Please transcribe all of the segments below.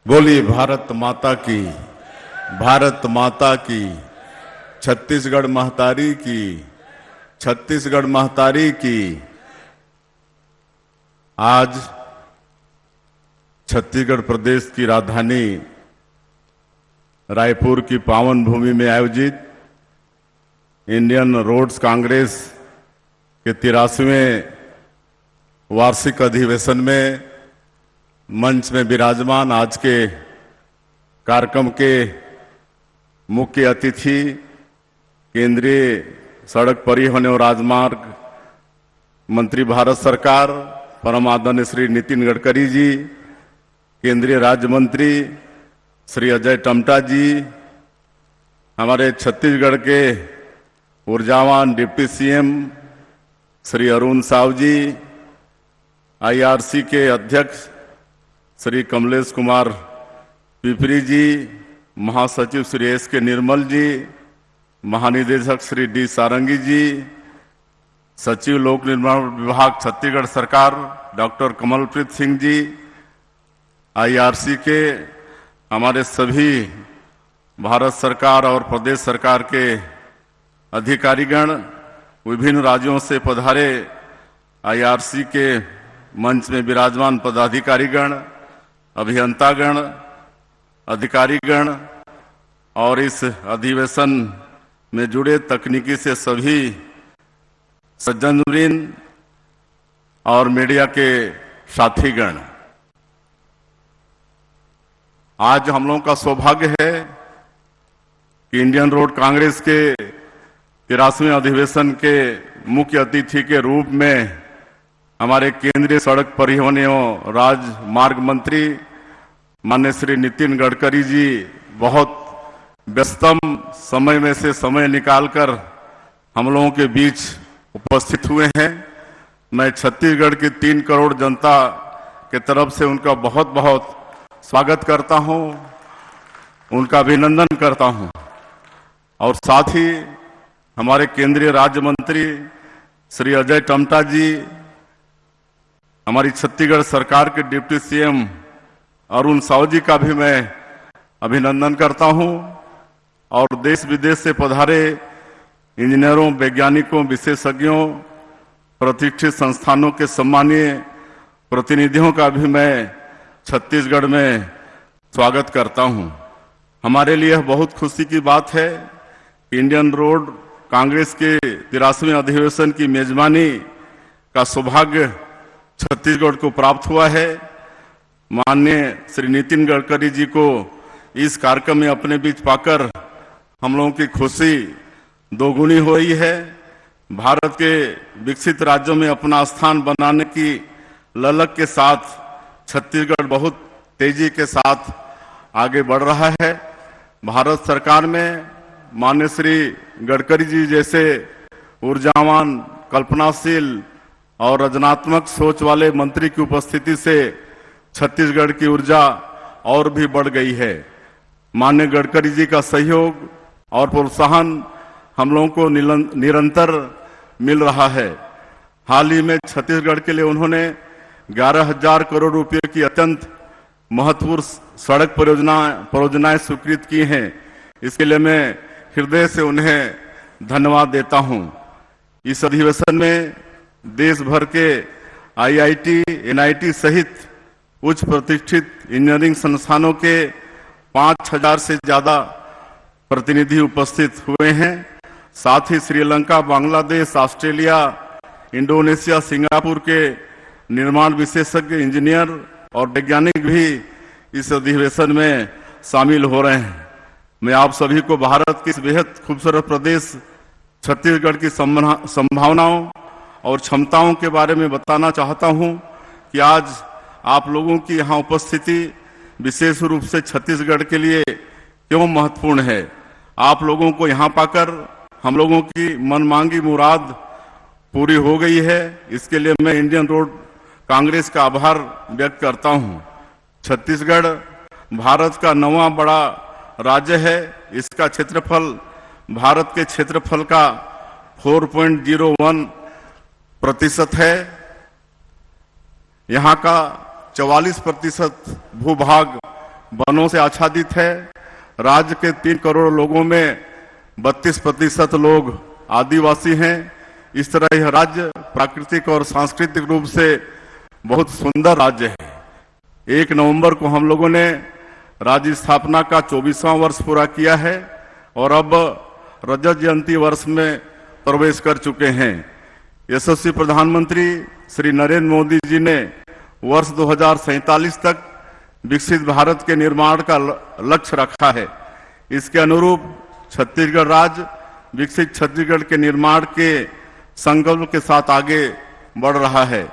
बोली भारत माता की, भारत माता की, छत्तीसगढ़ महतारी की, छत्तीसगढ़ महतारी की। आज छत्तीसगढ़ प्रदेश की राजधानी रायपुर की पावन भूमि में आयोजित इंडियन रोड्स कांग्रेस के 83वें वार्षिक अधिवेशन में मंच में विराजमान आज के कार्यक्रम के मुख्य अतिथि केंद्रीय सड़क परिवहन और राजमार्ग मंत्री भारत सरकार परम आदरणीय श्री नितिन गडकरी जी, केंद्रीय राज्य मंत्री श्री अजय टमटा जी, हमारे छत्तीसगढ़ के ऊर्जावान डिप्टी सीएम श्री अरुण साव जी, आईआरसी के अध्यक्ष श्री कमलेश कुमार पिपरी जी, महासचिव श्री एस के निर्मल जी, महानिदेशक श्री डी सारंगी जी, सचिव लोक निर्माण विभाग छत्तीसगढ़ सरकार डॉक्टर कमलप्रीत सिंह जी, आईआरसी के हमारे सभी भारत सरकार और प्रदेश सरकार के अधिकारीगण, विभिन्न राज्यों से पधारे आईआरसी के मंच में विराजमान पदाधिकारीगण, अभियंतागण, अधिकारीगण और इस अधिवेशन में जुड़े तकनीकी से सभी सज्जनवृंद और मीडिया के साथीगण, आज हम लोगों का सौभाग्य है कि इंडियन रोड कांग्रेस के 83वें अधिवेशन के मुख्य अतिथि के रूप में हमारे केंद्रीय सड़क परिवहन एवं राजमार्ग मंत्री माननीय श्री नितिन गडकरी जी बहुत व्यस्तम समय में से समय निकालकर हम लोगों के बीच उपस्थित हुए हैं। मैं छत्तीसगढ़ की 3 करोड़ जनता के तरफ से उनका बहुत बहुत स्वागत करता हूं, उनका अभिनंदन करता हूं और साथ ही हमारे केंद्रीय राज्य मंत्री श्री अजय टमटा जी, हमारी छत्तीसगढ़ सरकार के डिप्टी सीएम अरुण साव जी का भी मैं अभिनंदन करता हूं और देश विदेश से पधारे इंजीनियरों, वैज्ञानिकों, विशेषज्ञों, प्रतिष्ठित संस्थानों के सम्मानीय प्रतिनिधियों का भी मैं छत्तीसगढ़ में स्वागत करता हूं। हमारे लिए बहुत खुशी की बात है कि इंडियन रोड कांग्रेस के 83वें अधिवेशन की मेजबानी का सौभाग्य छत्तीसगढ़ को प्राप्त हुआ है। माननीय श्री नितिन गडकरी जी को इस कार्यक्रम में अपने बीच पाकर हम लोगों की खुशी दोगुनी हुई है। भारत के विकसित राज्यों में अपना स्थान बनाने की ललक के साथ छत्तीसगढ़ बहुत तेजी के साथ आगे बढ़ रहा है। भारत सरकार में माननीय श्री गडकरी जी जैसे ऊर्जावान, कल्पनाशील और रचनात्मक सोच वाले मंत्री की उपस्थिति से छत्तीसगढ़ की ऊर्जा और भी बढ़ गई है। माननीय गडकरी जी का सहयोग और प्रोत्साहन हम लोगों को निरंतर मिल रहा है। हाल ही में छत्तीसगढ़ के लिए उन्होंने 11,000 करोड़ रुपए की अत्यंत महत्वपूर्ण सड़क परियोजनाएं स्वीकृत की हैं। इसके लिए मैं हृदय से उन्हें धन्यवाद देता हूं। इस अधिवेशन में देश भर के आईआईटी, एनआईटी सहित उच्च प्रतिष्ठित इंजीनियरिंग संस्थानों के 5,000 से ज्यादा प्रतिनिधि उपस्थित हुए हैं। साथ ही Sri Lanka, Bangladesh, Australia, Indonesia, Singapore के निर्माण विशेषज्ञ, इंजीनियर और वैज्ञानिक भी इस अधिवेशन में शामिल हो रहे हैं। मैं आप सभी को भारत के इस बेहद खूबसूरत प्रदेश छत्तीसगढ़ की संभावनाओं और क्षमताओं के बारे में बताना चाहता हूं कि आज आप लोगों की यहाँ उपस्थिति विशेष रूप से छत्तीसगढ़ के लिए क्यों महत्वपूर्ण है। आप लोगों को यहाँ पाकर हम लोगों की मनमांगी मुराद पूरी हो गई है। इसके लिए मैं इंडियन रोड कांग्रेस का आभार व्यक्त करता हूँ। छत्तीसगढ़ भारत का 9वां बड़ा राज्य है। इसका क्षेत्रफल भारत के क्षेत्रफल का 4.01% है। यहाँ का 44% भूभाग वनों से आच्छादित है। राज्य के 3 करोड़ लोगों में 32% लोग आदिवासी हैं। इस तरह यह राज्य प्राकृतिक और सांस्कृतिक रूप से बहुत सुंदर राज्य है। 1 नवंबर को हम लोगों ने राज्य स्थापना का 24वां वर्ष पूरा किया है और अब रजत जयंती वर्ष में प्रवेश कर चुके हैं। यशस्वी प्रधानमंत्री श्री नरेंद्र मोदी जी ने वर्ष 2047 तक विकसित भारत के निर्माण का लक्ष्य रखा है। इसके अनुरूप छत्तीसगढ़ राज्य विकसित छत्तीसगढ़ के निर्माण के संकल्प के साथ आगे बढ़ रहा है।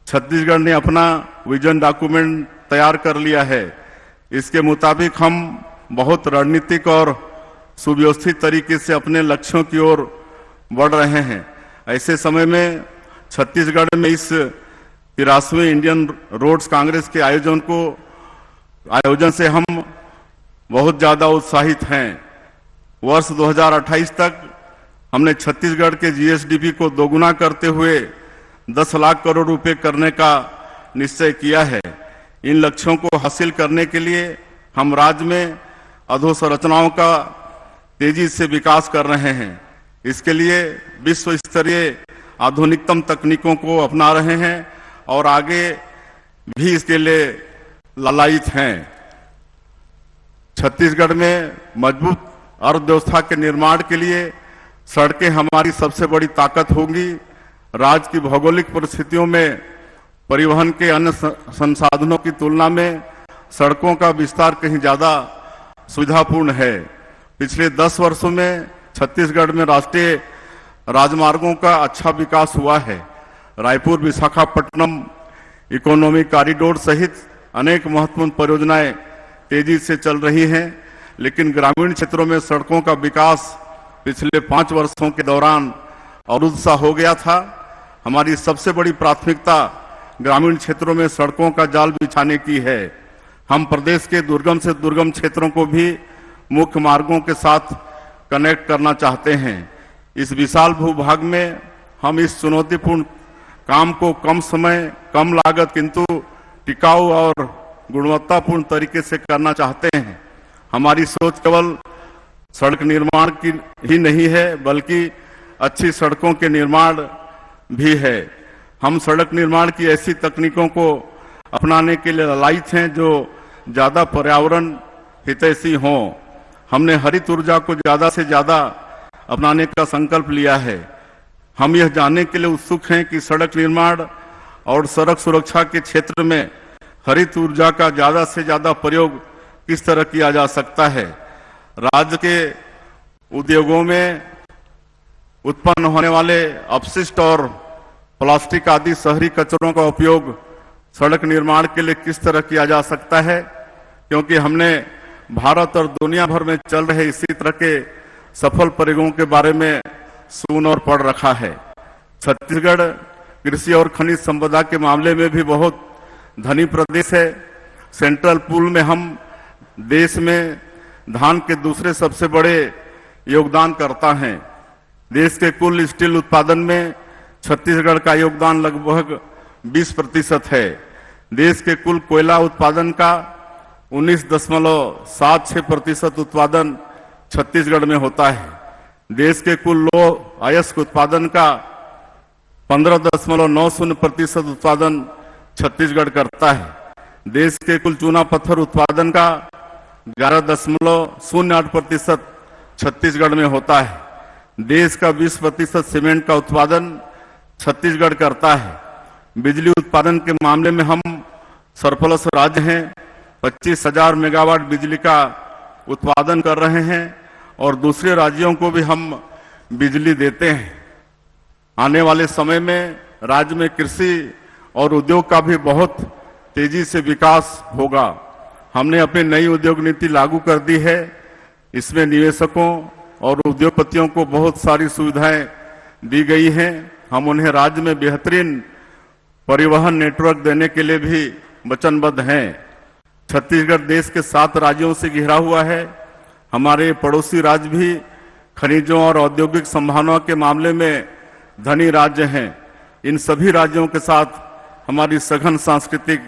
छत्तीसगढ़ ने अपना विजन डॉक्यूमेंट तैयार कर लिया है। इसके मुताबिक हम बहुत रणनीतिक और सुव्यवस्थित तरीके से अपने लक्ष्यों की ओर बढ़ रहे हैं। ऐसे समय में छत्तीसगढ़ में इस 83वें इंडियन रोड्स कांग्रेस के आयोजन से हम बहुत ज्यादा उत्साहित हैं। वर्ष 2028 तक हमने छत्तीसगढ़ के जीएसडीपी को दोगुना करते हुए 10 लाख करोड़ रुपए करने का निश्चय किया है। इन लक्ष्यों को हासिल करने के लिए हम राज्य में अधोसंरचनाओं का तेजी से विकास कर रहे हैं। इसके लिए विश्व स्तरीय आधुनिकतम तकनीकों को अपना रहे हैं और आगे भी इसके लिए लालायित हैं। छत्तीसगढ़ में मजबूत अर्थव्यवस्था के निर्माण के लिए सड़कें हमारी सबसे बड़ी ताकत होंगी। राज्य की भौगोलिक परिस्थितियों में परिवहन के अन्य संसाधनों की तुलना में सड़कों का विस्तार कहीं ज्यादा सुविधापूर्ण है। पिछले 10 वर्षों में छत्तीसगढ़ में राष्ट्रीय राजमार्गों का अच्छा विकास हुआ है। रायपुर विशाखापट्टनम इकोनॉमिक कॉरिडोर सहित अनेक महत्वपूर्ण परियोजनाएं तेजी से चल रही हैं, लेकिन ग्रामीण क्षेत्रों में सड़कों का विकास पिछले 5 वर्षों के दौरान अवरुद्ध सा हो गया था। हमारी सबसे बड़ी प्राथमिकता ग्रामीण क्षेत्रों में सड़कों का जाल बिछाने की है। हम प्रदेश के दुर्गम से दुर्गम क्षेत्रों को भी मुख्य मार्गों के साथ कनेक्ट करना चाहते हैं। इस विशाल भूभाग में हम इस चुनौतीपूर्ण काम को कम समय, कम लागत किंतु टिकाऊ और गुणवत्तापूर्ण तरीके से करना चाहते हैं। हमारी सोच केवल सड़क निर्माण की ही नहीं है, बल्कि अच्छी सड़कों के निर्माण भी है। हम सड़क निर्माण की ऐसी तकनीकों को अपनाने के लिए लालायित हैं जो ज्यादा पर्यावरण हितैषी हों। हमने हरित ऊर्जा को ज्यादा से ज्यादा अपनाने का संकल्प लिया है। हम यह जानने के लिए उत्सुक हैं कि सड़क निर्माण और सड़क सुरक्षा के क्षेत्र में हरित ऊर्जा का ज्यादा से ज्यादा प्रयोग किस तरह किया जा सकता है। राज्य के उद्योगों में उत्पन्न होने वाले अपशिष्ट और प्लास्टिक आदि शहरी कचरों का उपयोग सड़क निर्माण के लिए किस तरह किया जा सकता है, क्योंकि हमने भारत और दुनिया भर में चल रहे इसी तरह के सफल प्रयोगों के बारे में सुन और पढ़ रखा है। छत्तीसगढ़ कृषि और खनिज संपदा के मामले में भी बहुत धनी प्रदेश है। सेंट्रल पूल में हम देश में धान के दूसरे सबसे बड़े योगदानकर्ता हैं। देश के कुल स्टील उत्पादन में छत्तीसगढ़ का योगदान लगभग 20% है। देश के कुल कोयला उत्पादन का 19.76% उत्पादन छत्तीसगढ़ में होता है। देश के कुल लौह अयस्क उत्पादन का 15.90% उत्पादन छत्तीसगढ़ करता है। देश के कुल चूना पत्थर उत्पादन का 11.08% छत्तीसगढ़ में होता है। देश का 20% सीमेंट का उत्पादन छत्तीसगढ़ करता है। बिजली उत्पादन के मामले में हम सरप्लस राज्य हैं। 25,000 मेगावाट बिजली का उत्पादन कर रहे हैं और दूसरे राज्यों को भी हम बिजली देते हैं। आने वाले समय में राज्य में कृषि और उद्योग का भी बहुत तेजी से विकास होगा। हमने अपनी नई उद्योग नीति लागू कर दी है। इसमें निवेशकों और उद्योगपतियों को बहुत सारी सुविधाएं दी गई हैं। हम उन्हें राज्य में बेहतरीन परिवहन नेटवर्क देने के लिए भी वचनबद्ध हैं। छत्तीसगढ़ देश के 7 राज्यों से घिरा हुआ है। हमारे पड़ोसी राज्य भी खनिजों और औद्योगिक संभावनाओं के मामले में धनी राज्य हैं। इन सभी राज्यों के साथ हमारी सघन सांस्कृतिक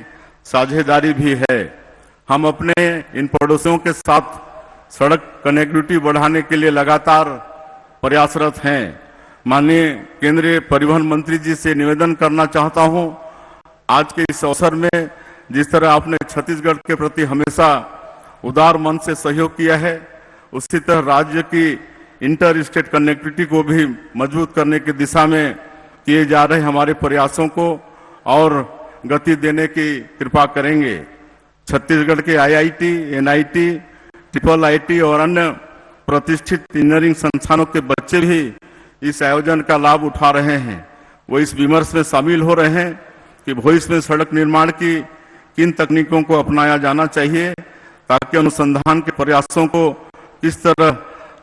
साझेदारी भी है। हम अपने इन पड़ोसियों के साथ सड़क कनेक्टिविटी बढ़ाने के लिए लगातार प्रयासरत हैं। माननीय केंद्रीय परिवहन मंत्री जी से निवेदन करना चाहता हूं, आज के इस अवसर में जिस तरह आपने छत्तीसगढ़ के प्रति हमेशा उदार मन से सहयोग किया है, उसी तरह राज्य की इंटर स्टेट कनेक्टिविटी को भी मजबूत करने की दिशा में किए जा रहे हमारे प्रयासों को और गति देने की कृपा करेंगे। छत्तीसगढ़ के IIT, NIT, IIIT और अन्य प्रतिष्ठित इंजीनियरिंग संस्थानों के बच्चे भी इस आयोजन का लाभ उठा रहे हैं। वो इस विमर्श में शामिल हो रहे हैं कि भविष्य में सड़क निर्माण की किन तकनीकों को अपनाया जाना चाहिए ताकि अनुसंधान के प्रयासों को किस तरह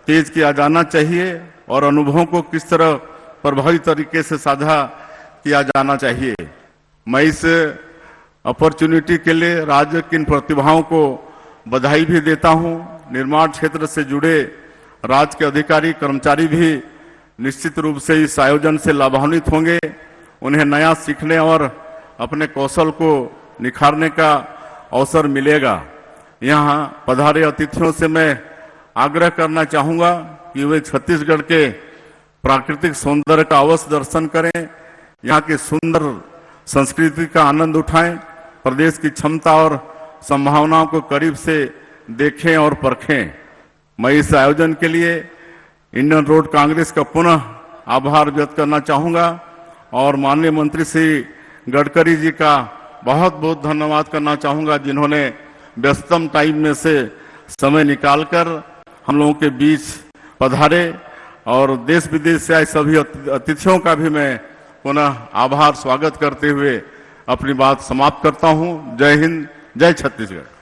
तेज किया जाना चाहिए और अनुभवों को किस तरह प्रभावी तरीके से साझा किया जाना चाहिए। मैं इस अपॉर्चुनिटी के लिए राज्य की इन प्रतिभाओं को बधाई भी देता हूं। निर्माण क्षेत्र से जुड़े राज्य के अधिकारी कर्मचारी भी निश्चित रूप से इस आयोजन से लाभान्वित होंगे। उन्हें नया सीखने और अपने कौशल को निखारने का अवसर मिलेगा। यहाँ पधारे अतिथियों से मैं आग्रह करना चाहूंगा कि वे छत्तीसगढ़ के प्राकृतिक सौंदर्य का अवश्य दर्शन करें, यहाँ की सुंदर संस्कृति का आनंद उठाएं, प्रदेश की क्षमता और संभावनाओं को करीब से देखें और परखें। मैं इस आयोजन के लिए इंडियन रोड कांग्रेस का पुनः आभार व्यक्त करना चाहूंगा और माननीय मंत्री श्री गडकरी जी का बहुत बहुत धन्यवाद करना चाहूंगा, जिन्होंने व्यस्तम टाइम में से समय निकालकर हम लोगों के बीच पधारे। और देश विदेश से आए सभी अतिथियों का भी मैं पुनः आभार स्वागत करते हुए अपनी बात समाप्त करता हूं। जय हिंद, जय छत्तीसगढ़।